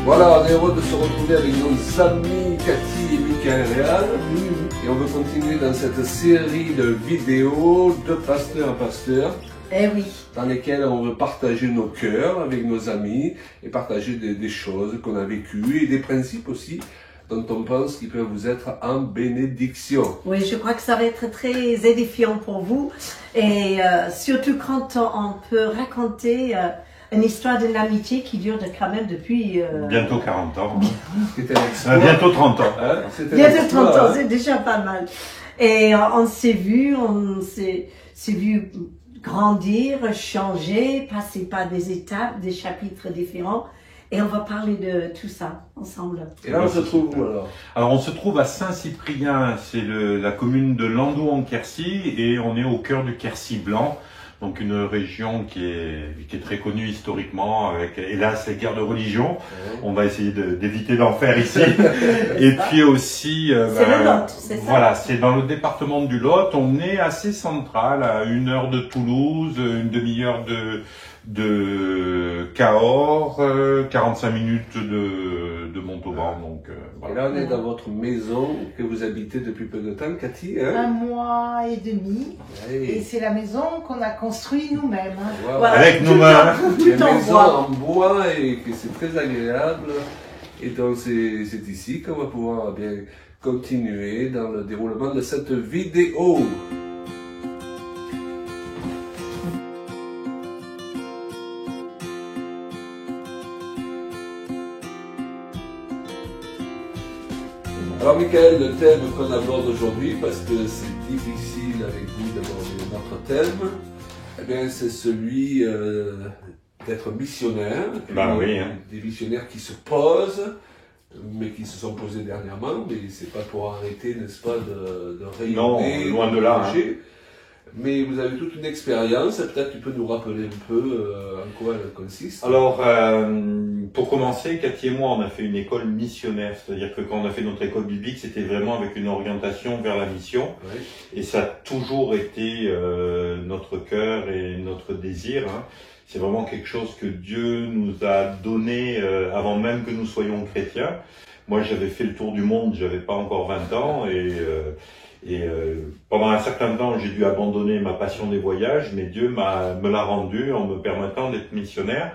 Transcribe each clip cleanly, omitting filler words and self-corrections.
Voilà, on est heureux de se retrouver avec nos amis Cathy et Michael Réal. Et on veut continuer dans cette série de vidéos de pasteur à pasteur. Eh oui. Dans lesquelles on veut partager nos cœurs avec nos amis et partager des choses qu'on a vécues et des principes aussi dont on pense qu'ils peuvent vous être en bénédiction. Oui, je crois que ça va être très édifiant pour vous. Et surtout quand on peut raconter une histoire d'une amitié qui dure quand même depuis... bientôt 40 ans. Bientôt 30 ans. Hein, bientôt 30 ans, c'est déjà pas mal. Et on s'est vu grandir, changer, passer par des étapes, des chapitres différents. Et on va parler de tout ça ensemble. Et là, on se trouve où alors? Alors, on se trouve à Saint-Cyprien, c'est la commune de Landau en Quercy, et on est au cœur du Quercy blanc. Donc une région qui est très connue historiquement, avec hélas les guerres de religion. On va essayer d'éviter d'en faire ici. Et puis aussi, c'est le Lot, c'est ça? Voilà, c'est dans le département du Lot. On est assez central, à 1 heure de Toulouse, une demi-heure de Cahors, 45 minutes de Montauban. Donc voilà. Et là, on est dans votre maison que vous habitez depuis peu de temps, Cathy, hein? 1 mois et demi. Oui. Et c'est la maison qu'on a construite nous-mêmes. Hein. Voilà. Avec nos mains. Une maison en bois et que c'est très agréable. Et donc c'est ici qu'on va pouvoir bien continuer dans le déroulement de cette vidéo. Alors Michael, le thème qu'on aborde aujourd'hui, parce que c'est difficile avec vous d'aborder notre thème, eh bien c'est celui d'être missionnaire. Ben oui, hein. Des missionnaires qui se posent, mais qui se sont posés dernièrement, mais c'est pas pour arrêter, n'est-ce pas, de rayonner, non, loin de là. Mais vous avez toute une expérience, peut-être tu peux nous rappeler un peu en quoi elle consiste. Alors, pour commencer, Cathy et moi, on a fait une école missionnaire, c'est-à-dire que quand on a fait notre école biblique, c'était vraiment avec une orientation vers la mission, oui. Et ça a toujours été notre cœur et notre désir. Hein. C'est vraiment quelque chose que Dieu nous a donné avant même que nous soyons chrétiens. Moi, j'avais fait le tour du monde, j'avais pas encore 20 ans, et pendant un certain temps, j'ai dû abandonner ma passion des voyages, mais Dieu me l'a rendu en me permettant d'être missionnaire.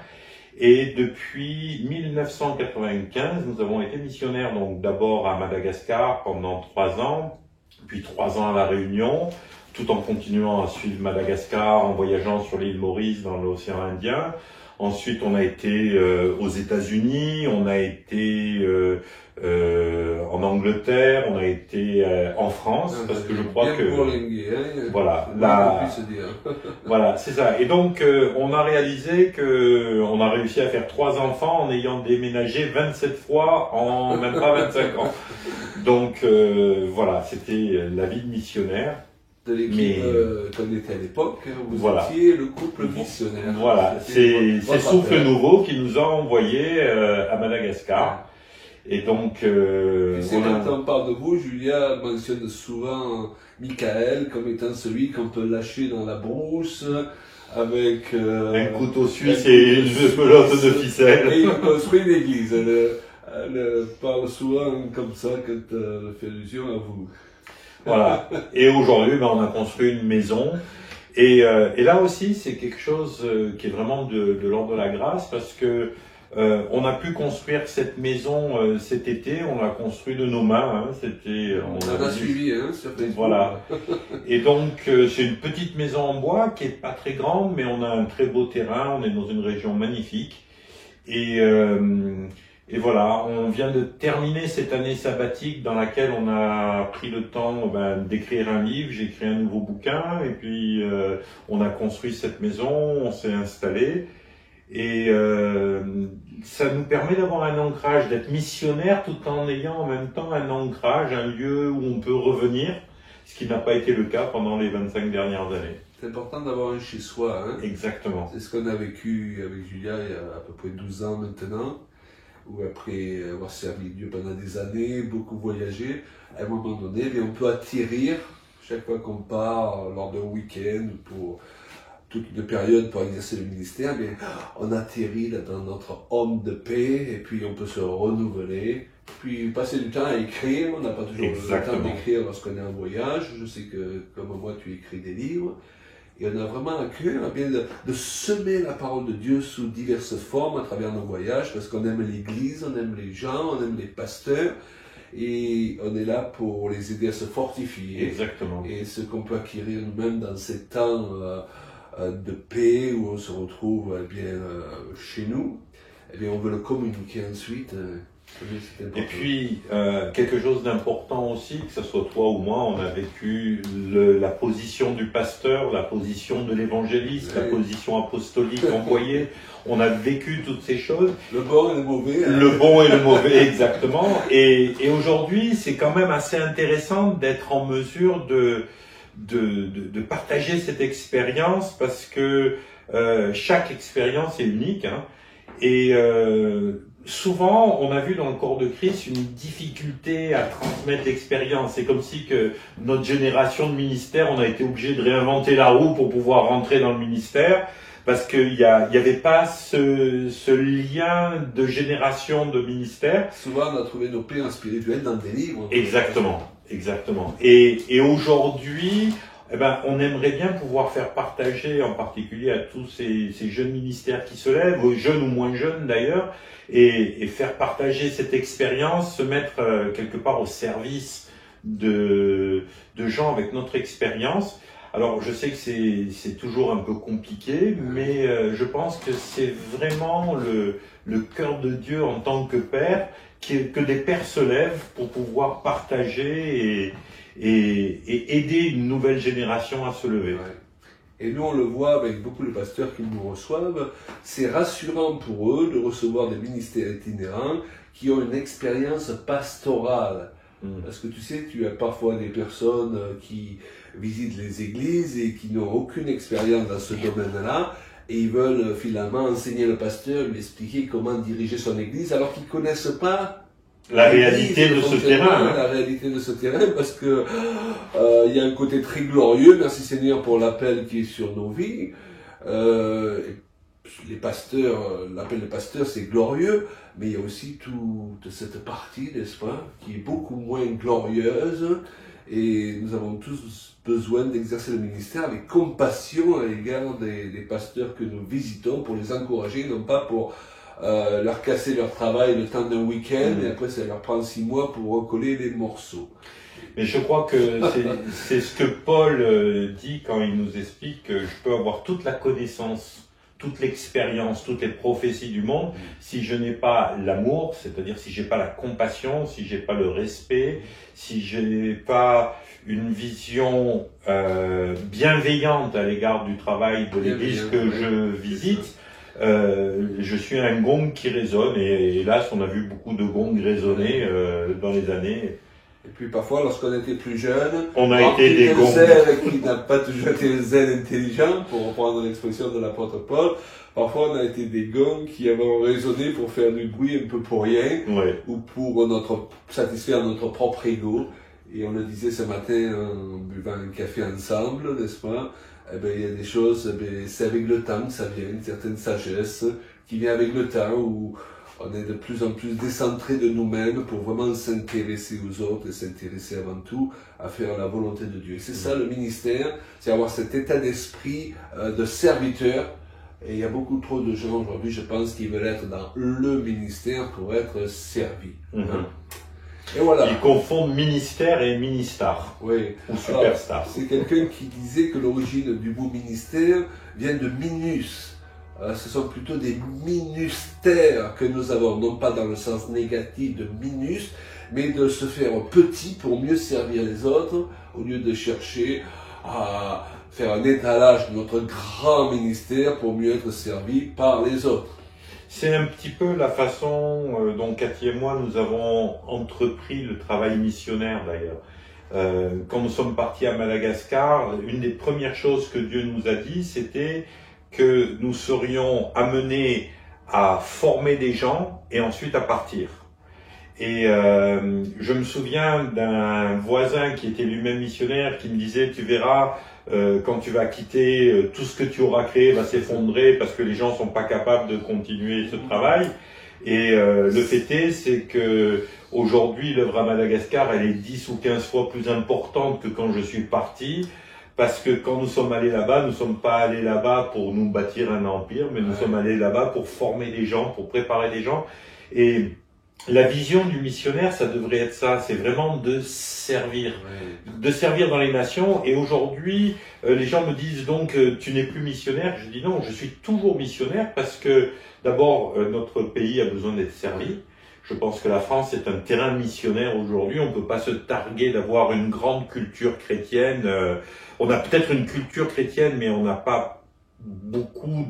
Et depuis 1995, nous avons été missionnaires, donc d'abord à Madagascar pendant 3 ans, puis 3 ans à La Réunion, tout en continuant à suivre Madagascar, en voyageant sur l'île Maurice dans l'océan Indien. Ensuite, on a été aux États-Unis, on a été en Angleterre, on a été en France, parce que je crois que voilà, voilà, c'est ça. Et donc, on a réalisé que on a réussi à faire 3 enfants en ayant déménagé 27 fois en même pas 25 ans. Donc voilà, c'était la vie de missionnaire. De l'équipe qu'on était à l'époque, vous voilà. étiez le couple missionnaire. Voilà, c'est Souffle Nouveau qui nous a envoyés à Madagascar. Et donc, quand on parle de vous, Julia mentionne souvent Michael comme étant celui qu'on peut lâcher dans la brousse avec un couteau suisse et une pelote de ficelle. Et il construit une église. Elle parle souvent comme ça quand elle fait allusion à vous. Voilà. Et aujourd'hui, on a construit une maison. Et là aussi, c'est quelque chose qui est vraiment de l'ordre de la grâce, parce que on a pu construire cette maison cet été. On l'a construit de nos mains. Hein. On a suivi, hein, sur Facebook. Voilà. Et donc, c'est une petite maison en bois qui est pas très grande, mais on a un très beau terrain. On est dans une région magnifique. Et voilà, on vient de terminer cette année sabbatique dans laquelle on a pris le temps d'écrire un livre. J'ai écrit un nouveau bouquin, et puis on a construit cette maison, on s'est installé. Et ça nous permet d'avoir un ancrage, d'être missionnaire tout en ayant en même temps un ancrage, un lieu où on peut revenir, ce qui n'a pas été le cas pendant les 25 dernières années. C'est important d'avoir un chez soi. Hein. Exactement. C'est ce qu'on a vécu avec Julia il y a à peu près 12 ans maintenant, où après avoir servi Dieu pendant des années, beaucoup voyagé, à un moment donné, on peut atterrir chaque fois qu'on part lors d'un week-end pour toute une période pour exercer le ministère, mais on atterrit là dans notre homme de paix, et puis on peut se renouveler, puis passer du temps à écrire. On n'a pas toujours le temps d'écrire lorsqu'on est en voyage. Je sais que, comme moi, tu écris des livres. Et on a vraiment à cœur de semer la parole de Dieu sous diverses formes à travers nos voyages, parce qu'on aime l'Église, on aime les gens, on aime les pasteurs, et on est là pour les aider à se fortifier. Exactement. Et ce qu'on peut acquérir nous-mêmes dans ces temps de paix où on se retrouve chez nous, eh bien, on veut le communiquer ensuite. Et puis, quelque chose d'important aussi, que ce soit toi ou moi, on a vécu la position du pasteur, la position de l'évangéliste, la position apostolique envoyée. On a vécu toutes ces choses. Le bon et le mauvais. Hein. Le bon et le mauvais, exactement. Et aujourd'hui, c'est quand même assez intéressant d'être en mesure de partager cette expérience, parce que chaque expérience est unique. Hein, et souvent, on a vu dans le corps de Christ une difficulté à transmettre l'expérience. C'est comme si que notre génération de ministère, on a été obligé de réinventer la roue pour pouvoir rentrer dans le ministère, parce qu'il y avait pas ce lien de génération de ministère. Souvent, on a trouvé nos pères spirituels dans des livres. Exactement, exactement. Et aujourd'hui, eh ben, on aimerait bien pouvoir faire partager, en particulier à tous ces jeunes ministères qui se lèvent, jeunes ou moins jeunes d'ailleurs, et faire partager cette expérience, se mettre quelque part au service de gens avec notre expérience. Alors, je sais que c'est toujours un peu compliqué, mais je pense que c'est vraiment le cœur de Dieu en tant que Père, que des pères se lèvent pour pouvoir partager et aider une nouvelle génération à se lever. Ouais. Et nous, on le voit avec beaucoup de pasteurs qui nous reçoivent. C'est rassurant pour eux de recevoir des ministères itinérants qui ont une expérience pastorale. Parce que tu sais, tu as parfois des personnes qui visitent les églises et qui n'ont aucune expérience dans ce domaine-là, et ils veulent finalement enseigner le pasteur, lui expliquer comment diriger son église, alors qu'ils ne connaissent pas la réalité de ce terrain. La réalité de ce terrain, parce que il y a un côté très glorieux. Merci Seigneur pour l'appel qui est sur nos vies. Les pasteurs, l'appel de pasteur, c'est glorieux, mais il y a aussi toute cette partie, n'est-ce pas, qui est beaucoup moins glorieuse, et nous avons tous besoin d'exercer le ministère avec compassion à l'égard des pasteurs que nous visitons, pour les encourager, non pas pour leur casser leur travail le temps d'un week-end, et après ça leur prend 6 mois pour recoller les morceaux. Mais je crois que c'est ce que Paul dit quand il nous explique que je peux avoir toute la connaissance, toute l'expérience, toutes les prophéties du monde, si je n'ai pas l'amour, c'est-à-dire si j'ai pas la compassion, si j'ai pas le respect, si j'ai pas une vision bienveillante à l'égard du travail de l'Église que je visite, je suis un gong qui résonne, et hélas on a vu beaucoup de gongs résonner dans les années. Et puis parfois, lorsqu'on était plus jeune, on a été des gongs qui n'a pas toujours été le zèle intelligent, pour reprendre l'expression de l'apôtre Paul. Parfois, on a été des gongs qui avaient raisonné pour faire du bruit un peu pour rien, ou pour satisfaire notre propre ego. Et on le disait ce matin en buvant un café ensemble, n'est-ce pas? Eh ben, il y a des choses, c'est avec le temps que ça vient, une certaine sagesse qui vient avec le temps, où on est de plus en plus décentré de nous-mêmes pour vraiment s'intéresser aux autres et s'intéresser avant tout à faire la volonté de Dieu. Et c'est ça le ministère, c'est avoir cet état d'esprit de serviteur. Et il y a beaucoup trop de gens aujourd'hui, je pense, qui veulent être dans le ministère pour être servis. Et voilà. Ils confondent ministère et ministar. Oui. Ou superstar. C'est quelqu'un qui disait que l'origine du mot ministère vient de minus. Ce sont plutôt des ministères que nous avons, non pas dans le sens négatif de minus, mais de se faire petit pour mieux servir les autres, au lieu de chercher à faire un étalage de notre grand ministère pour mieux être servi par les autres. C'est un petit peu la façon dont Cathy et moi nous avons entrepris le travail missionnaire d'ailleurs. Quand nous sommes partis à Madagascar, une des premières choses que Dieu nous a dit, c'était que nous serions amenés à former des gens et ensuite à partir. Et je me souviens d'un voisin qui était lui-même missionnaire qui me disait, tu verras, quand tu vas quitter, tout ce que tu auras créé va s'effondrer parce que les gens sont pas capables de continuer ce travail. Et le fait est, c'est que aujourd'hui, l'œuvre à Madagascar, elle est 10 ou 15 fois plus importante que quand je suis parti. Parce que quand nous sommes allés là-bas, nous ne sommes pas allés là-bas pour nous bâtir un empire, mais nous sommes allés là-bas pour former des gens, pour préparer des gens. Et la vision du missionnaire, ça devrait être ça, c'est vraiment de servir dans les nations. Et aujourd'hui, les gens me disent donc tu n'es plus missionnaire. Je dis non, je suis toujours missionnaire parce que d'abord notre pays a besoin d'être servi. Je pense que la France est un terrain missionnaire aujourd'hui. On ne peut pas se targuer d'avoir une grande culture chrétienne. On a peut-être une culture chrétienne, mais on n'a pas beaucoup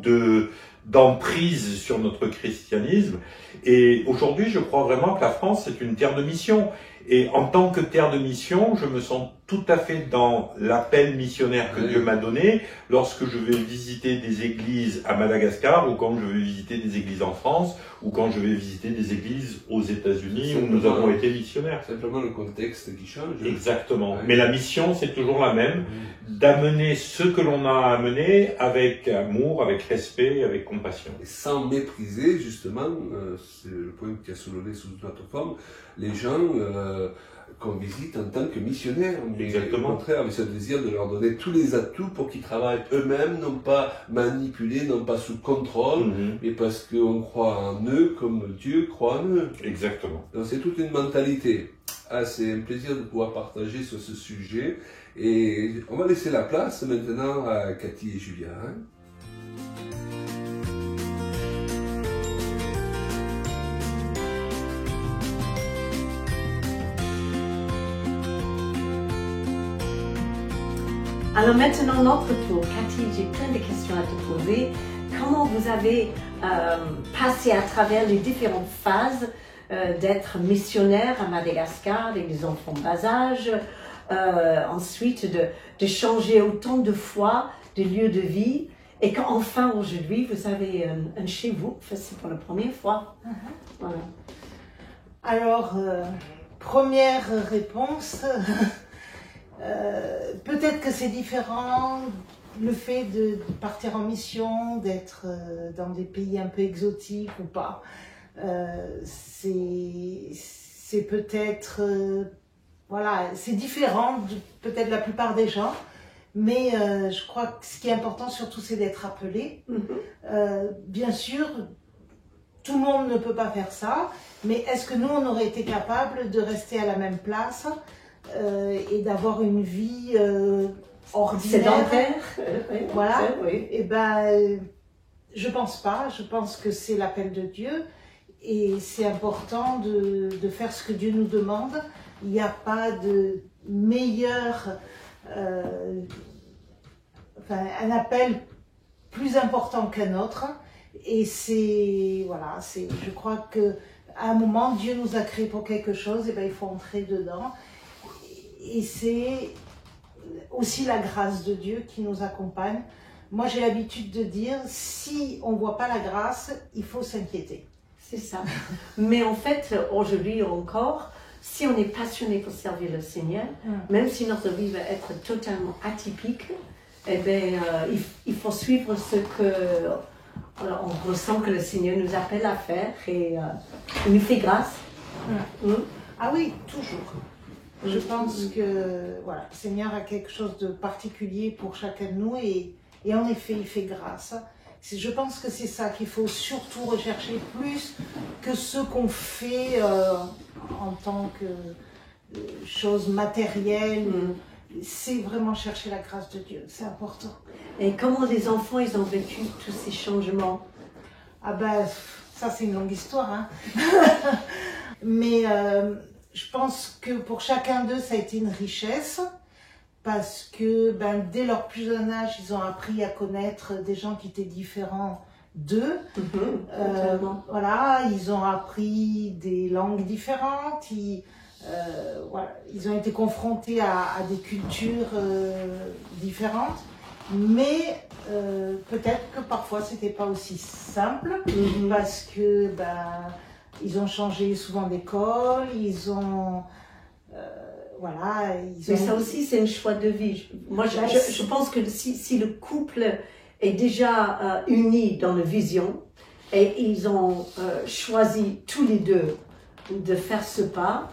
d'emprise sur notre christianisme. Et aujourd'hui, je crois vraiment que la France est une terre de mission. Et en tant que terre de mission, je me sens tout à fait dans l'appel missionnaire que Dieu m'a donné lorsque je vais visiter des églises à Madagascar ou quand je vais visiter des églises en France ou quand je vais visiter des églises aux États-Unis où nous avons été missionnaires. Simplement le contexte qui change. Exactement. Ouais. Mais la mission, c'est toujours la même, d'amener ce que l'on a à amener avec amour, avec respect, avec compassion. Et sans mépriser, justement, c'est le point qui a soulevé sous une autre forme, les gens qu'on visite en tant que missionnaires. Mais exactement. Au contraire, avec ce désir de leur donner tous les atouts pour qu'ils travaillent eux-mêmes, non pas manipulés, non pas sous contrôle, mais parce qu'on croit en eux comme Dieu croit en eux. Exactement. Donc c'est toute une mentalité. Ah, c'est un plaisir de pouvoir partager sur ce sujet. Et on va laisser la place maintenant à Cathy et Julien. Alors maintenant, notre tour. Cathy, j'ai plein de questions à te poser. Comment vous avez passé à travers les différentes phases d'être missionnaire à Madagascar avec des enfants bas âge, ensuite de changer autant de fois de lieu de vie et qu'enfin aujourd'hui vous avez un chez vous, c'est pour la première fois. Voilà. Alors, première réponse... peut-être que c'est différent, le fait de partir en mission, d'être dans des pays un peu exotiques ou pas. C'est peut-être, voilà, c'est différent de peut-être la plupart des gens, mais je crois que ce qui est important surtout c'est d'être appelé. Bien sûr, tout le monde ne peut pas faire ça, mais est-ce que nous on aurait été capable de rester à la même place et d'avoir une vie ordinaire, sédentaire, voilà. Oui. Et ben, je pense pas. Je pense que c'est l'appel de Dieu et c'est important de faire ce que Dieu nous demande. Il n'y a pas de meilleur, un appel plus important qu'un autre. Et c'est voilà, je crois que à un moment Dieu nous a créés pour quelque chose. Et ben il faut entrer dedans. Et c'est aussi la grâce de Dieu qui nous accompagne. Moi, j'ai l'habitude de dire, si on ne voit pas la grâce, il faut s'inquiéter. C'est ça. Mais en fait, aujourd'hui encore, si on est passionné pour servir le Seigneur, même si notre vie va être totalement atypique, eh bien, il faut suivre ce que on ressent que le Seigneur nous appelle à faire et il nous fait grâce. Ah oui, toujours. Je pense que voilà, le Seigneur a quelque chose de particulier pour chacun de nous et en effet, il fait grâce. Je pense que c'est ça qu'il faut surtout rechercher plus que ce qu'on fait en tant que chose matérielle. C'est vraiment chercher la grâce de Dieu, c'est important. Et comment les enfants, ils ont vécu tous ces changements? Ah ben, ça c'est une longue histoire, hein. Mais je pense que pour chacun d'eux, ça a été une richesse parce que dès leur plus jeune âge, ils ont appris à connaître des gens qui étaient différents d'eux. Voilà, ils ont appris des langues différentes, voilà, ils ont été confrontés à des cultures différentes, mais peut-être que parfois c'était pas aussi simple parce que ils ont changé souvent d'école, ils ont... voilà, Mais ça aussi, c'est un choix de vie. Moi, je pense que si le couple est déjà uni dans la vision et ils ont choisi tous les deux de faire ce pas,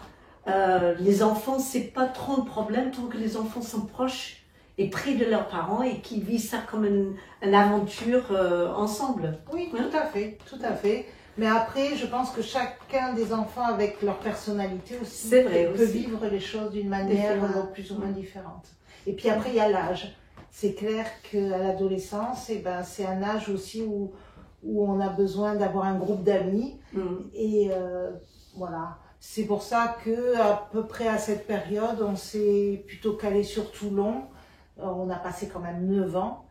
les enfants, c'est pas trop le problème tant que les enfants sont proches et près de leurs parents et qu'ils vivent ça comme une aventure ensemble. Oui, tout à fait, tout à fait. Mais après, je pense que chacun des enfants, avec leur personnalité aussi, peut vivre les choses d'une manière plus ou moins différente. Et puis après, il y a l'âge. C'est clair qu'à l'adolescence, c'est un âge aussi où on a besoin d'avoir un groupe d'amis. Et voilà. C'est pour ça qu'à peu près à cette période, on s'est plutôt calé sur Toulon. On a passé quand même 9 ans.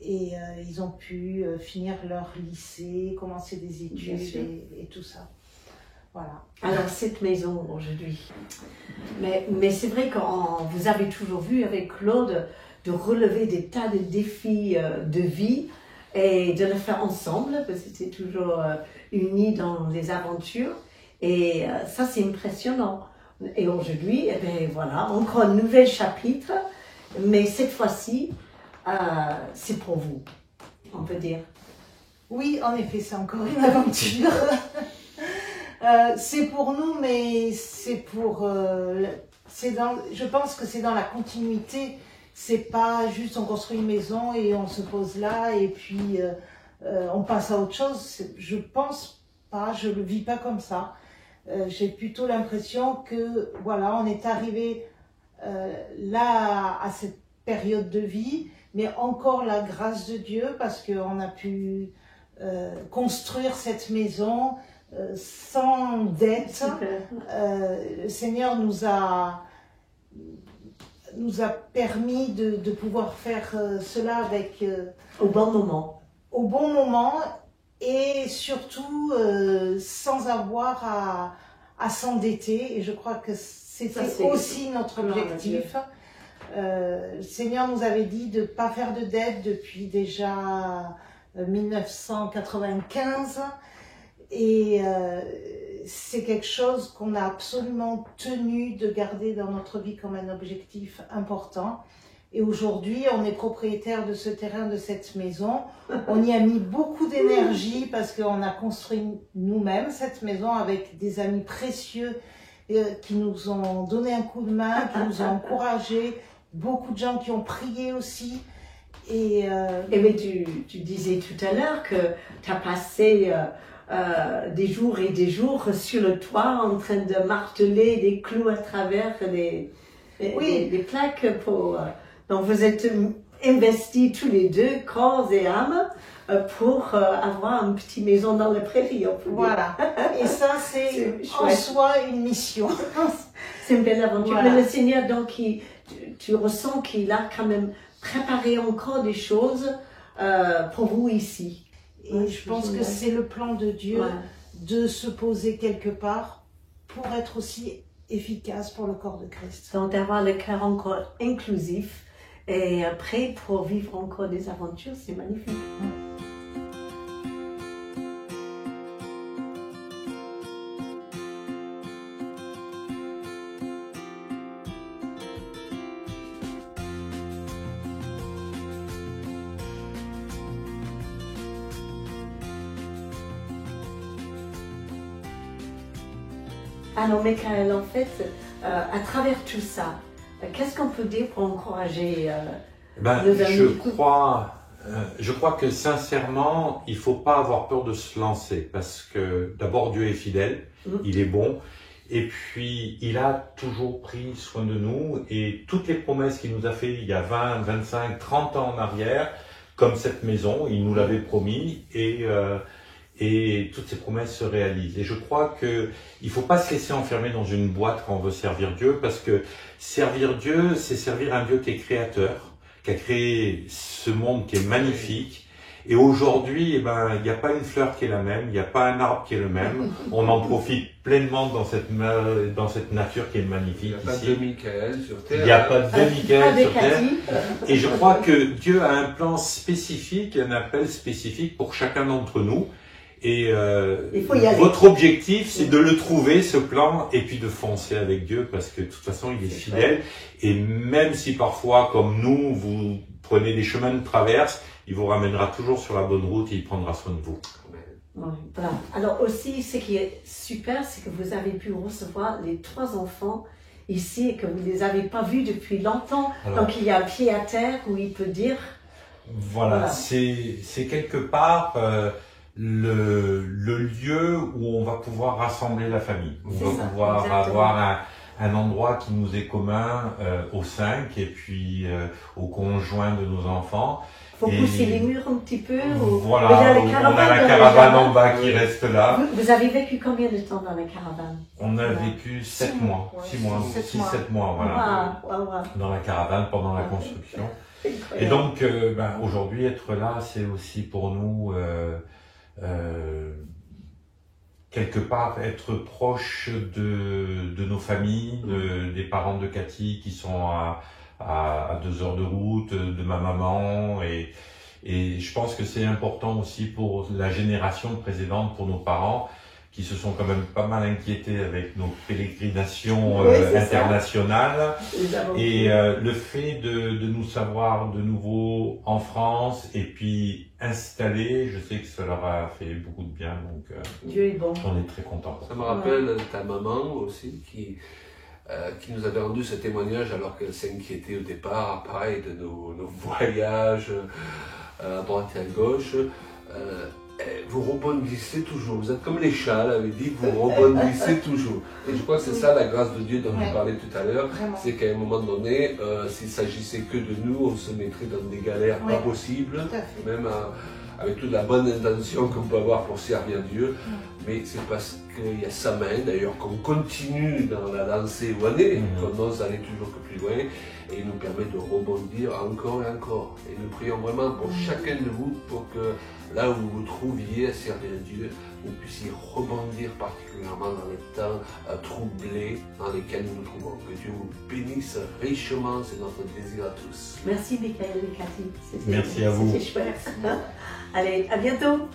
Et ils ont pu finir leur lycée, commencer des études et tout ça. Voilà. Alors cette maison aujourd'hui, mais c'est vrai que vous avez toujours vu avec Claude de relever des tas de défis de vie et de le faire ensemble, parce que c'est toujours unis dans les aventures. Et ça c'est impressionnant. Et aujourd'hui, eh bien, voilà, encore un nouvel chapitre, mais cette fois-ci, c'est pour vous, on peut dire. Oui, en effet, c'est encore une aventure. C'est pour nous, mais c'est pour... je pense que c'est dans la continuité. C'est pas juste on construit une maison et on se pose là et puis on passe à autre chose. Je pense pas, je le vis pas comme ça. J'ai plutôt l'impression que, voilà, on est arrivé là à cette période de vie, mais encore la grâce de Dieu parce qu'on a pu construire cette maison sans dette. Le Seigneur nous a permis de pouvoir faire cela avec au bon moment. Au bon moment et surtout sans avoir à s'endetter. Et je crois que c'était aussi notre objectif. Le Seigneur nous avait dit de ne pas faire de dette depuis déjà 1995 et c'est quelque chose qu'on a absolument tenu de garder dans notre vie comme un objectif important. Et aujourd'hui, on est propriétaire de ce terrain, de cette maison. On y a mis beaucoup d'énergie parce qu'on a construit nous-mêmes cette maison avec des amis précieux qui nous ont donné un coup de main, qui nous ont encouragés. Beaucoup de gens qui ont prié aussi. Et mais tu disais tout à l'heure que tu as passé des jours et des jours sur le toit en train de marteler des clous à travers des plaques. Donc vous êtes investis tous les deux, corps et âme, pour avoir une petite maison dans la prairie. Voilà. Et ça, c'est en soi une mission. C'est une belle aventure. Voilà. Mais le Seigneur, donc, tu ressens qu'il a quand même préparé encore des choses pour vous ici. Et je pense que c'est le plan de Dieu de se poser quelque part pour être aussi efficace pour le corps de Christ. Donc d'avoir le cœur encore inclusif et prêt pour vivre encore des aventures, c'est magnifique. Alors, Michael, en fait, à travers tout ça, qu'est-ce qu'on peut dire pour encourager nos amis? Je crois que sincèrement, il ne faut pas avoir peur de se lancer parce que d'abord Dieu est fidèle, il est bon et puis il a toujours pris soin de nous et toutes les promesses qu'il nous a fait il y a 20, 25, 30 ans en arrière, comme cette maison, il nous l'avait promis et toutes ces promesses se réalisent. Et je crois qu'il ne faut pas se laisser enfermer dans une boîte quand on veut servir Dieu, parce que servir Dieu, c'est servir un Dieu qui est créateur, qui a créé ce monde qui est magnifique. Et aujourd'hui, il n'y a pas une fleur qui est la même, il n'y a pas un arbre qui est le même. On en profite pleinement dans cette nature qui est magnifique. Il n'y a pas de Michael sur Terre. Il n'y a pas de Michael sur Terre. Et je crois que Dieu a un plan spécifique, un appel spécifique pour chacun d'entre nous. Et Il faut y aller. votre objectif, c'est de le trouver, ce plan, et puis de foncer avec Dieu, parce que de toute façon, il est fidèle. Et même si parfois, comme nous, vous prenez des chemins de traverse, il vous ramènera toujours sur la bonne route et il prendra soin de vous. Oui, voilà. Alors aussi, ce qui est super, c'est que vous avez pu recevoir les 3 enfants ici et que vous ne les avez pas vus depuis longtemps. Alors, donc il y a un pied à terre où il peut dire... Voilà. C'est quelque part le lieu où on va pouvoir rassembler la famille. On va pouvoir avoir un endroit qui nous est commun aux 5 et puis aux conjoints de nos enfants. Il faut pousser les murs un petit peu. Voilà, on a la caravane en bas qui reste là. Vous avez vécu combien de temps dans la caravane? On a vécu 7 mois, 6-7 mois, voilà, dans la caravane pendant la construction. Et donc, aujourd'hui, être là, c'est aussi pour nous, quelque part, être proche de nos familles, des parents de Cathy qui sont à 2 heures de route, de ma maman, et je pense que c'est important aussi pour la génération précédente, pour nos parents, qui se sont quand même pas mal inquiétés avec nos pérégrinations internationales. Et le fait de nous savoir de nouveau en France et puis installés, je sais que ça leur a fait beaucoup de bien, donc Dieu est bon. On est très contents. Ça me rappelle ta maman aussi qui nous avait rendu ce témoignage alors qu'elle s'inquiétait au départ, pareil, de nos voyages à droite et à gauche. Vous rebondissez toujours, vous êtes comme les chats, elle avait dit, vous rebondissez toujours. Et je crois que c'est ça la grâce de Dieu dont je parlais tout à l'heure, c'est qu'à un moment donné, s'il s'agissait que de nous, on se mettrait dans des galères pas possibles, même avec toute la bonne intention qu'on peut avoir pour servir Dieu, mais c'est parce qu'il y a sa main, d'ailleurs, qu'on continue dans la lancée où on est, qu'on ose aller toujours que plus loin, et il nous permet de rebondir encore et encore. Et nous prions vraiment pour chacun de vous, pour que là où vous vous trouviez à servir Dieu, vous puissiez rebondir particulièrement dans les temps troublés dans lesquels nous nous trouvons. Que Dieu vous bénisse richement, c'est notre désir à tous. Merci Michael et Cathy. Merci à vous. C'était chouette. Allez, à bientôt.